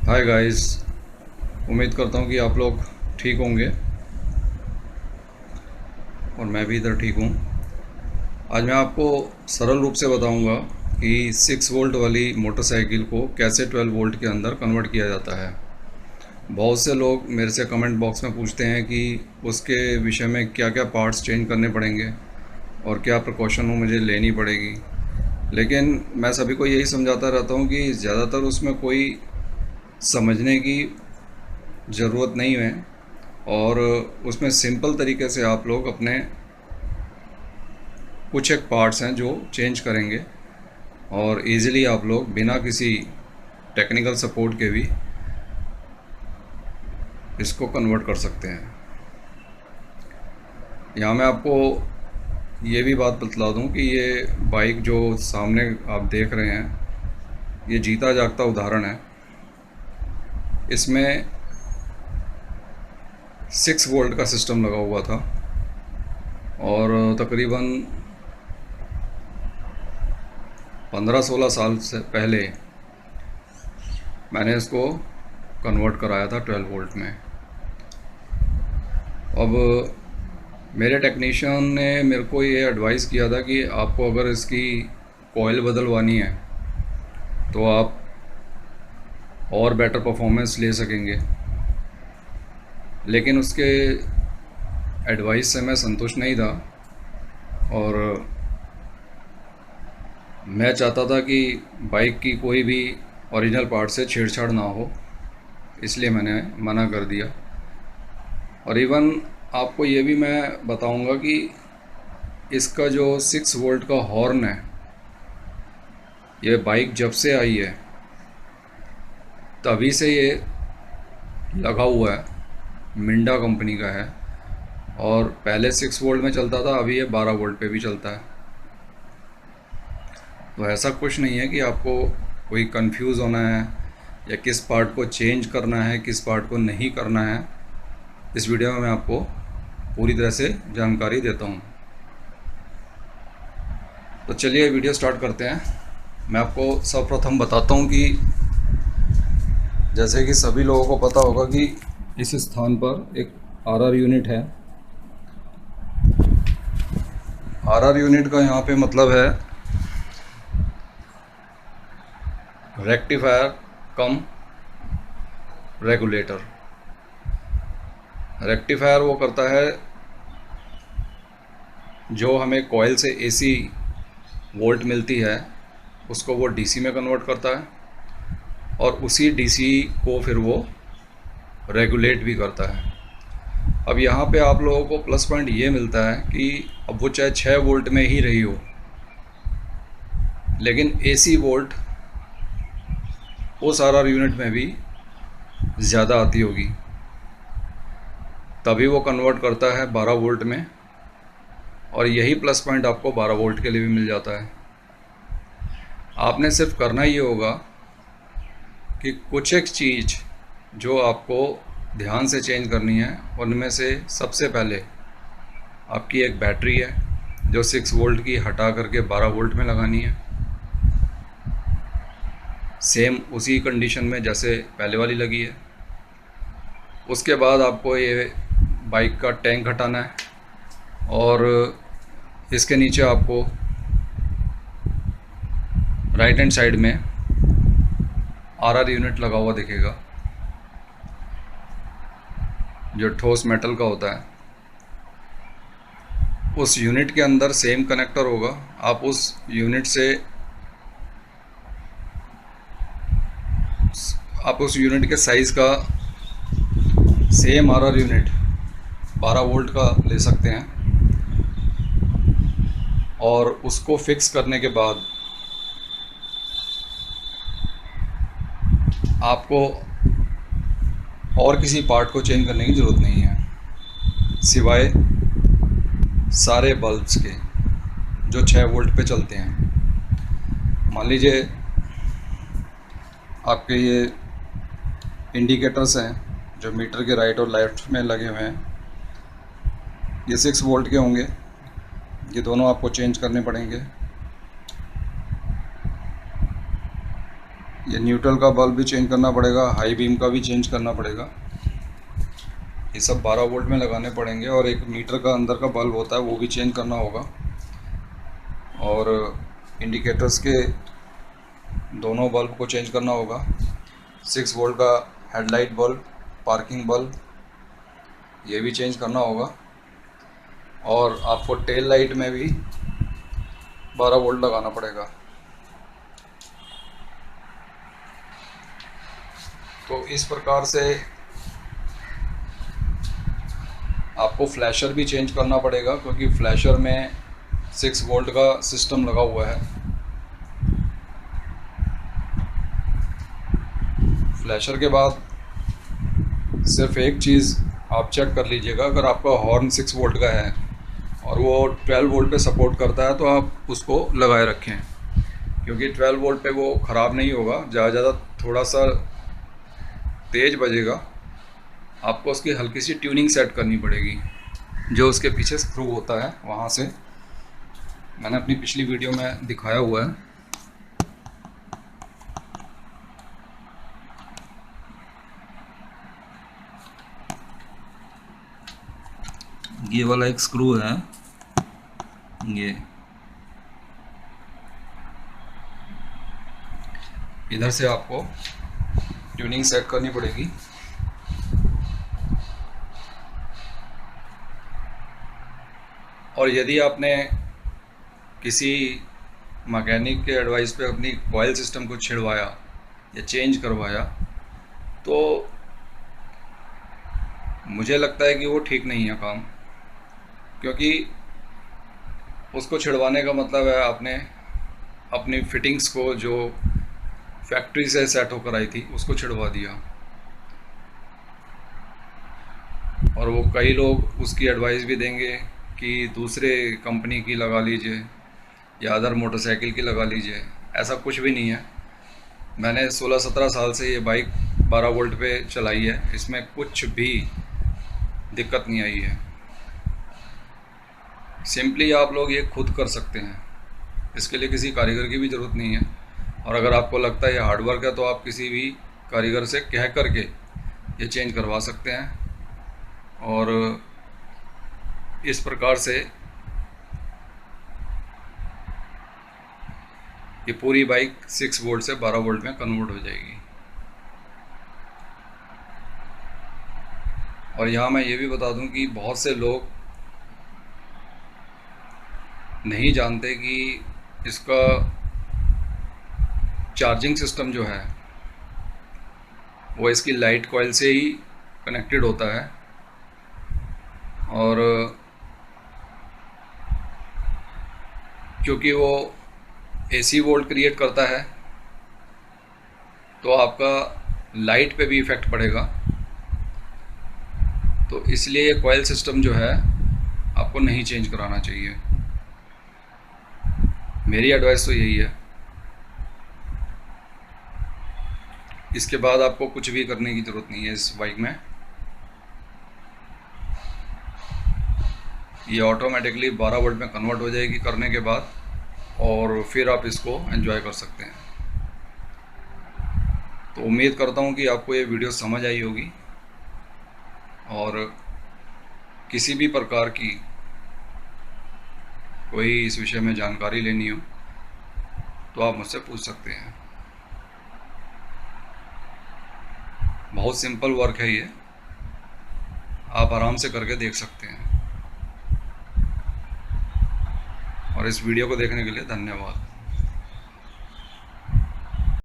Hi guys. उम्मीद करता हूँ कि आप लोग ठीक होंगे और मैं भी इधर ठीक हूँ। आज मैं आपको सरल रूप से बताऊँगा कि 6 वोल्ट वाली मोटरसाइकिल को कैसे 12 वोल्ट के अंदर कन्वर्ट किया जाता है। बहुत से लोग मेरे से कमेंट बॉक्स में पूछते हैं कि उसके विषय में क्या क्या पार्ट्स चेंज करने पड़ेंगे और क्या प्रिकॉशन मुझे लेनी पड़ेगी। लेकिन मैं सभी को यही समझाता रहता हूँ कि ज़्यादातर उसमें कोई समझने की ज़रूरत नहीं है और उसमें सिंपल तरीके से आप लोग अपने कुछ एक पार्ट्स हैं जो चेंज करेंगे और इजीली आप लोग बिना किसी टेक्निकल सपोर्ट के भी इसको कन्वर्ट कर सकते हैं। यहाँ मैं आपको ये भी बात बतला दूँ कि ये बाइक जो सामने आप देख रहे हैं ये जीता जागता उदाहरण है। इसमें 6 वोल्ट का सिस्टम लगा हुआ था और तकरीबन 15-16 साल से पहले मैंने इसको कन्वर्ट कराया था 12 वोल्ट में। अब मेरे टेक्नीशियन ने मेरे को ये एडवाइस किया था कि आपको अगर इसकी कॉइल बदलवानी है तो आप और बेटर परफॉर्मेंस ले सकेंगे, लेकिन उसके एडवाइस से मैं संतुष्ट नहीं था और मैं चाहता था कि बाइक की कोई भी ओरिजिनल पार्ट से छेड़छाड़ ना हो, इसलिए मैंने मना कर दिया। और इवन आपको ये भी मैं बताऊंगा कि इसका जो 6 वोल्ट का हॉर्न है ये बाइक जब से आई है तभी से ये लगा हुआ है, मिंडा कंपनी का है और पहले 6 वोल्ट में चलता था, अभी ये 12 वोल्ट पे भी चलता है। तो ऐसा कुछ नहीं है कि आपको कोई कंफ्यूज होना है या किस पार्ट को चेंज करना है किस पार्ट को नहीं करना है। इस वीडियो में मैं आपको पूरी तरह से जानकारी देता हूँ। तो चलिए वीडियो स्टार्ट करते हैं। मैं आपको सर्वप्रथम बताता हूँ कि जैसे कि सभी लोगों को पता होगा कि इस स्थान पर एक आरआर यूनिट है। आरआर यूनिट का यहाँ पे मतलब है रेक्टिफायर कम रेगुलेटर। रेक्टिफायर वो करता है जो हमें कॉइल से एसी वोल्ट मिलती है उसको वो डीसी में कन्वर्ट करता है और उसी डीसी को फिर वो रेगुलेट भी करता है। अब यहाँ पे आप लोगों को प्लस पॉइंट ये मिलता है कि अब वो चाहे 6 वोल्ट में ही रही हो, लेकिन एसी वोल्ट उस आरआर यूनिट में भी ज़्यादा आती होगी, तभी वो कन्वर्ट करता है 12 वोल्ट में और यही प्लस पॉइंट आपको 12 वोल्ट के लिए भी मिल जाता है। आपने सिर्फ करना ये होगा कि कुछ एक चीज़ जो आपको ध्यान से चेंज करनी है, उनमें से सबसे पहले आपकी एक बैटरी है जो 6 वोल्ट की हटा करके 12 वोल्ट में लगानी है, सेम उसी कंडीशन में जैसे पहले वाली लगी है। उसके बाद आपको ये बाइक का टैंक हटाना है और इसके नीचे आपको राइट हैंड साइड में आरआर यूनिट लगा हुआ दिखेगा जो ठोस मेटल का होता है। उस यूनिट के अंदर सेम कनेक्टर होगा। आप उस यूनिट के साइज़ का सेम आरआर यूनिट 12 वोल्ट का ले सकते हैं और उसको फिक्स करने के बाद आपको और किसी पार्ट को चेंज करने की ज़रूरत नहीं है सिवाय सारे बल्ब्स के जो 6 वोल्ट पे चलते हैं। मान लीजिए आपके ये इंडिकेटर्स हैं जो मीटर के राइट और लेफ्ट में लगे हुए हैं, ये 6 वोल्ट के होंगे। ये दोनों आपको चेंज करने पड़ेंगे। ये न्यूट्रल का बल्ब भी चेंज करना पड़ेगा, हाई बीम का भी चेंज करना पड़ेगा। ये सब 12 वोल्ट में लगाने पड़ेंगे। और एक मीटर का अंदर का बल्ब होता है वो भी चेंज करना होगा। और इंडिकेटर्स के दोनों बल्ब को चेंज करना होगा। 6 वोल्ट का हेडलाइट बल्ब, पार्किंग बल्ब, ये भी चेंज करना होगा। और आपको टेल लाइट में भी 12 वोल्ट लगाना पड़ेगा। तो इस प्रकार से आपको फ्लैशर भी चेंज करना पड़ेगा, क्योंकि फ्लैशर में 6 वोल्ट का सिस्टम लगा हुआ है। फ्लैशर के बाद सिर्फ एक चीज़ आप चेक कर लीजिएगा, अगर आपका हॉर्न 6 वोल्ट का है और वो 12 वोल्ट पे सपोर्ट करता है तो आप उसको लगाए रखें, क्योंकि 12 वोल्ट पे वो ख़राब नहीं होगा। ज़्यादा थोड़ा सा तेज़ बजेगा, आपको उसकी हल्की सी ट्यूनिंग सेट करनी पड़ेगी। जो उसके पीछे स्क्रू होता है वहाँ से, मैंने अपनी पिछली वीडियो में दिखाया हुआ है। ये वाला एक स्क्रू है, ये इधर से आपको ट्यूनिंग सेट करनी पड़ेगी। और यदि आपने किसी मैकेनिक के एडवाइस पे अपनी कॉइल सिस्टम को छिड़वाया या चेंज करवाया तो मुझे लगता है कि वो ठीक नहीं है काम, क्योंकि उसको छिड़वाने का मतलब है आपने अपनी फिटिंग्स को जो फैक्ट्री से सेट होकर आई थी उसको छिड़वा दिया। और वो कई लोग उसकी एडवाइस भी देंगे कि दूसरे कंपनी की लगा लीजिए या अदर मोटरसाइकिल की लगा लीजिए। ऐसा कुछ भी नहीं है। मैंने 16-17 साल से ये बाइक 12 वोल्ट पे चलाई है, इसमें कुछ भी दिक्कत नहीं आई है। सिंपली आप लोग ये खुद कर सकते हैं, इसके लिए किसी कारीगर की भी ज़रूरत नहीं है। और अगर आपको लगता है ये हार्डवर्क है तो आप किसी भी कारीगर से कह करके ये चेंज करवा सकते हैं। और इस प्रकार से ये पूरी बाइक 6 वोल्ट से 12 वोल्ट में कन्वर्ट हो जाएगी। और यहाँ मैं ये भी बता दूं कि बहुत से लोग नहीं जानते कि इसका चार्जिंग सिस्टम जो है वो इसकी लाइट कॉइल से ही कनेक्टेड होता है। और क्योंकि वो AC वोल्ट क्रिएट करता है तो आपका लाइट पे भी इफ़ेक्ट पड़ेगा। तो इसलिए ये कॉइल सिस्टम जो है आपको नहीं चेंज कराना चाहिए। मेरी एडवाइस तो यही है। इसके बाद आपको कुछ भी करने की ज़रूरत नहीं है इस बाइक में। ये ऑटोमेटिकली 12 वोल्ट में कन्वर्ट हो जाएगी करने के बाद, और फिर आप इसको एंजॉय कर सकते हैं। तो उम्मीद करता हूँ कि आपको ये वीडियो समझ आई होगी। और किसी भी प्रकार की कोई इस विषय में जानकारी लेनी हो तो आप मुझसे पूछ सकते हैं। बहुत सिंपल वर्क है ये, आप आराम से करके देख सकते हैं। और इस वीडियो को देखने के लिए धन्यवाद।